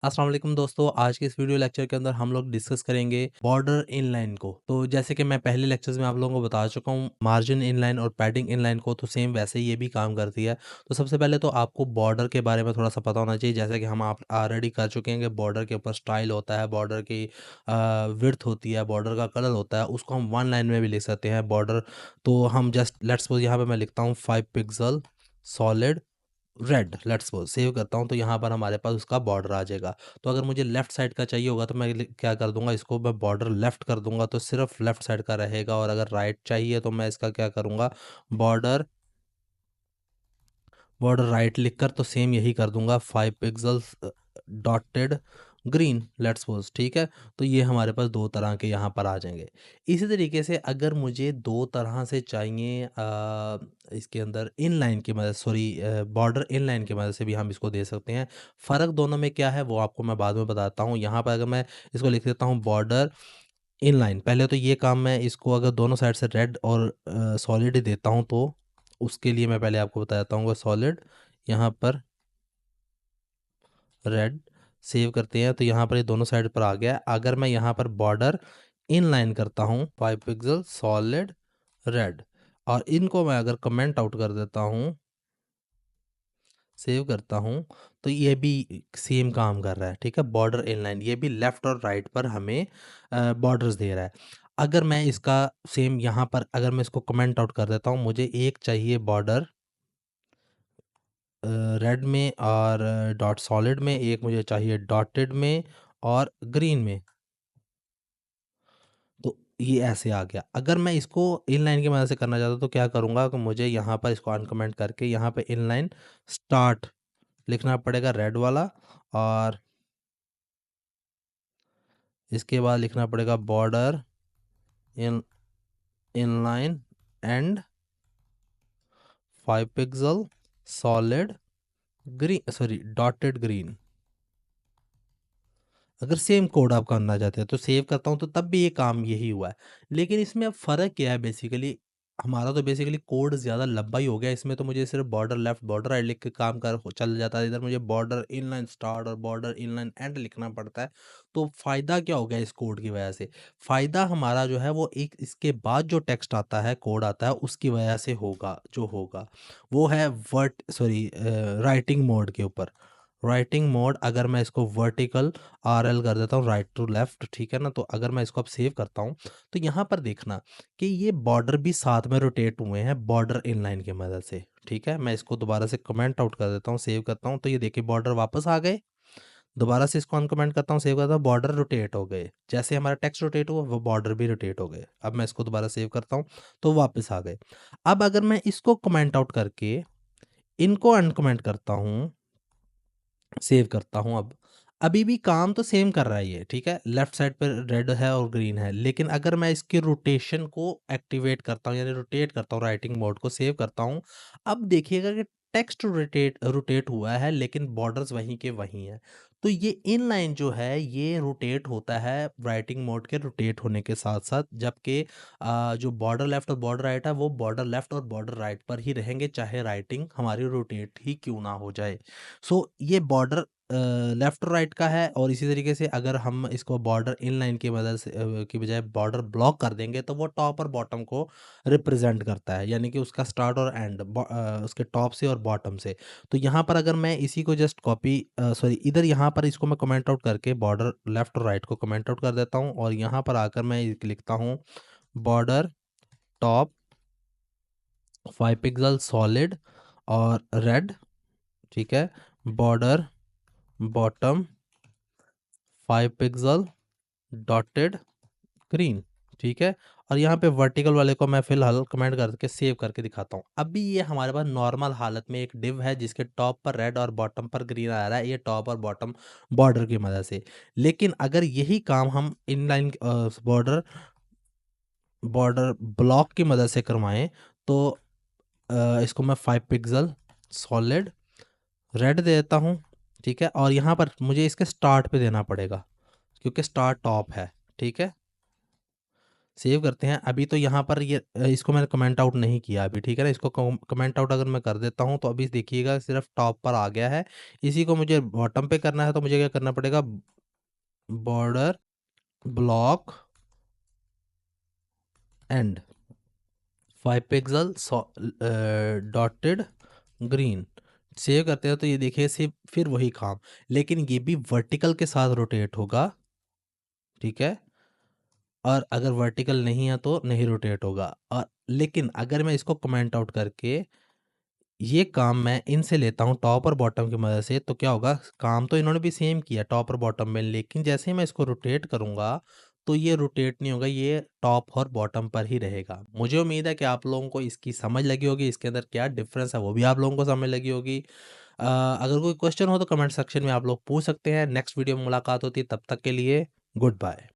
अस्सलाम वालेकुम दोस्तों, आज के इस वीडियो लेक्चर के अंदर हम लोग डिस्कस करेंगे बॉर्डर इनलाइन को। तो जैसे कि मैं पहले लेक्चर्स में आप लोगों को बता चुका हूँ, मार्जिन इनलाइन और पैडिंग इनलाइन को तो सेम वैसे ही ये भी काम करती है। तो सबसे पहले तो आपको बॉर्डर के बारे में थोड़ा सा पता होना चाहिए, जैसे कि हम आप ऑलरेडी कर चुके हैं कि बॉर्डर के ऊपर स्टाइल होता है, बॉर्डर की विड्थ होती है, बॉर्डर का कलर होता है, उसको हम वन लाइन में भी लिख सकते हैं बॉर्डर। तो हम जस्ट लेट्स सपोज यहाँ पे मैं लिखता हूँ 5 pixel solid red, let's suppose save करता हूँ, तो यहाँ पर हमारे पास उसका बॉर्डर आ जाएगा। तो अगर मुझे लेफ्ट साइड का चाहिए होगा तो मैं क्या कर दूंगा, इसको मैं बॉर्डर लेफ्ट कर दूंगा तो सिर्फ लेफ्ट साइड का रहेगा। और अगर राइट चाहिए तो मैं इसका क्या करूंगा, बॉर्डर बॉर्डर राइट लिखकर तो सेम यही कर दूंगा 5 pixels dotted green, let's suppose. ठीक है, तो ये हमारे पास दो तरह के यहाँ पर आ जाएंगे। इसी तरीके से अगर मुझे दो तरह से चाहिए इसके अंदर इन लाइन की मदद, सॉरी, बॉर्डर इन लाइन की मदद से भी हम इसको दे सकते हैं। फ़र्क दोनों में क्या है वो आपको मैं बाद में बताता हूँ। यहाँ पर अगर मैं इसको लिख देता हूँ बॉर्डर इन लाइन, पहले तो ये काम मैं इसको अगर दोनों साइड से रेड और सॉलिड ही देता हूँ तो उसके लिए मैं पहले आपको बताता हूँ सॉलिड, यहाँ पर रेड, सेव करते हैं तो यहाँ पर ये दोनों साइड पर आ गया है। अगर मैं यहाँ पर बॉर्डर इन लाइन करता हूँ 5 पिक्सल सॉलिड रेड, और इनको मैं अगर कमेंट आउट कर देता हूँ, सेव करता हूँ, तो ये भी सेम काम कर रहा है। ठीक है, बॉर्डर इनलाइन ये भी लेफ्ट और राइट पर हमें बॉर्डर्स दे रहा है। अगर मैं इसका सेम यहाँ पर अगर मैं इसको कमेंट आउट कर देता हूँ, मुझे एक चाहिए बॉर्डर रेड में और डॉट सॉलिड में, एक मुझे चाहिए डॉटेड में और ग्रीन में। तो ये ऐसे आ गया। अगर मैं इसको इनलाइन की मदद से करना चाहता हूँ तो क्या करूँगा कि मुझे यहाँ पर इसको अनकमेंट करके यहाँ पे इनलाइन स्टार्ट लिखना पड़ेगा रेड वाला, और इसके बाद लिखना पड़ेगा border in inline and 5 pixel solid green, sorry dotted green. अगर सेम कोड आप करना चाहते हैं तो सेव करता हूँ तो तब भी ये काम यही हुआ है। लेकिन इसमें अब फ़र्क क्या है, बेसिकली हमारा तो बेसिकली कोड ज़्यादा लंबा ही हो गया। इसमें तो मुझे सिर्फ बॉर्डर लेफ्ट बॉर्डर राइट लिख के काम कर चल जाता है, इधर मुझे बॉर्डर इनलाइन स्टार्ट और बॉर्डर इनलाइन एंड लिखना पड़ता है। तो फ़ायदा क्या हो गया इस कोड की वजह से, फ़ायदा हमारा जो है वो एक इसके बाद जो टेक्स्ट आता है, कोड आता है, उसकी वजह से होगा। जो होगा वो है वर्ट सॉरी राइटिंग मोड के ऊपर। राइटिंग मोड अगर मैं इसको वर्टिकल आरएल कर देता हूँ, राइट टू लेफ्ट, ठीक है ना। तो अगर मैं इसको अब सेव करता हूँ तो यहाँ पर देखना कि ये बॉर्डर भी साथ में रोटेट हुए हैं बॉर्डर इनलाइन की मदद से। ठीक है, मैं इसको दोबारा से कमेंट आउट कर देता हूँ, सेव करता हूँ, तो ये देखिए बॉर्डर वापस आ गए। दोबारा से इसको अनकमेंट करता हूँ, सेव करता हूँ, बॉर्डर रोटेट हो गए। जैसे हमारा टेक्स्ट रोटेट हुआ वो बॉर्डर भी रोटेट हो गए। अब मैं इसको दोबारा सेव करता हूँ तो वापस आ गए। अब अगर मैं इसको कमेंट आउट करके इनको अनकमेंट करता हूँ, सेव करता हूँ, अब अभी भी काम तो सेम कर रहा है ये। ठीक है, लेफ्ट साइड पर रेड है और ग्रीन है, लेकिन अगर मैं इसके रोटेशन को एक्टिवेट करता हूँ यानी रोटेट करता हूँ, राइटिंग मोड को सेव करता हूँ, अब देखिएगा कि टेक्स्ट रोटेट रोटेट हुआ है लेकिन बॉर्डर्स वहीं के वहीं हैं। तो ये इन लाइन जो है ये रोटेट होता है राइटिंग मोड के रोटेट होने के साथ साथ, जबकि जो बॉर्डर लेफ्ट और बॉर्डर राइट है वो बॉर्डर लेफ्ट और बॉर्डर राइट पर ही रहेंगे, चाहे राइटिंग हमारी रोटेट ही क्यों ना हो जाए। सो ये बॉर्डर लेफ्ट और राइट का है। और इसी तरीके से अगर हम इसको बॉर्डर इन लाइन की मदद से की बजाय बॉर्डर ब्लॉक कर देंगे तो वो टॉप और बॉटम को रिप्रेजेंट करता है, यानी कि उसका स्टार्ट और एंड उसके टॉप से और बॉटम से। तो यहाँ पर अगर मैं इसी को जस्ट कॉपी सॉरी इधर यहाँ पर इसको मैं कमेंट आउट करके बॉर्डर लेफ्ट और राइट को कमेंट आउट कर देता हूँ, और यहाँ पर आकर मैं लिखता हूँ बॉर्डर टॉप 5 पिक्सल सॉलिड और रेड, ठीक है, border bottom 5 pixel dotted green, ठीक है। और यहाँ पे वर्टिकल वाले को मैं फिलहाल कमेंट करके सेव करके दिखाता हूँ। अभी ये हमारे पास नॉर्मल हालत में एक डिव है जिसके टॉप पर रेड और बॉटम पर ग्रीन आ रहा है, ये टॉप और बॉटम बॉर्डर की मदद से। लेकिन अगर यही काम हम इनलाइन बॉर्डर बॉर्डर ब्लॉक की मदद से करवाएं तो इसको मैं 5 पिक्सल सॉलिड रेड दे देता हूँ, ठीक है। और यहाँ पर मुझे इसके स्टार्ट पे देना पड़ेगा क्योंकि स्टार्ट टॉप है, ठीक है। सेव करते हैं। अभी तो यहाँ पर ये इसको मैंने कमेंट आउट नहीं किया अभी, ठीक है ना? इसको कमेंट आउट अगर मैं कर देता हूँ तो अभी देखिएगा सिर्फ़ टॉप पर आ गया है। इसी को मुझे बॉटम पे करना है तो मुझे क्या करना पड़ेगा? Border block and 5 pixel dotted green. Save करते हैं तो ये देखिए सेव, फिर वही काम, लेकिन ये भी वर्टिकल के साथ रोटेट होगा, ठीक है? और अगर वर्टिकल नहीं है तो नहीं रोटेट होगा। और लेकिन अगर मैं इसको कमेंट आउट करके ये काम मैं इनसे लेता हूँ टॉप और बॉटम की मदद से, तो क्या होगा? काम तो इन्होंने भी सेम किया टॉप और बॉटम में, लेकिन जैसे ही मैं इसको रोटेट करूँगा तो ये रोटेट नहीं होगा, ये टॉप और बॉटम पर ही रहेगा। मुझे उम्मीद है कि आप लोगों को इसकी समझ लगी होगी, इसके अंदर क्या डिफरेंस है वो भी आप लोगों को समझ लगी होगी। अगर कोई क्वेश्चन हो तो कमेंट सेक्शन में आप लोग पूछ सकते हैं। नेक्स्ट वीडियो में मुलाकात होती है, तब तक के लिए गुड बाय।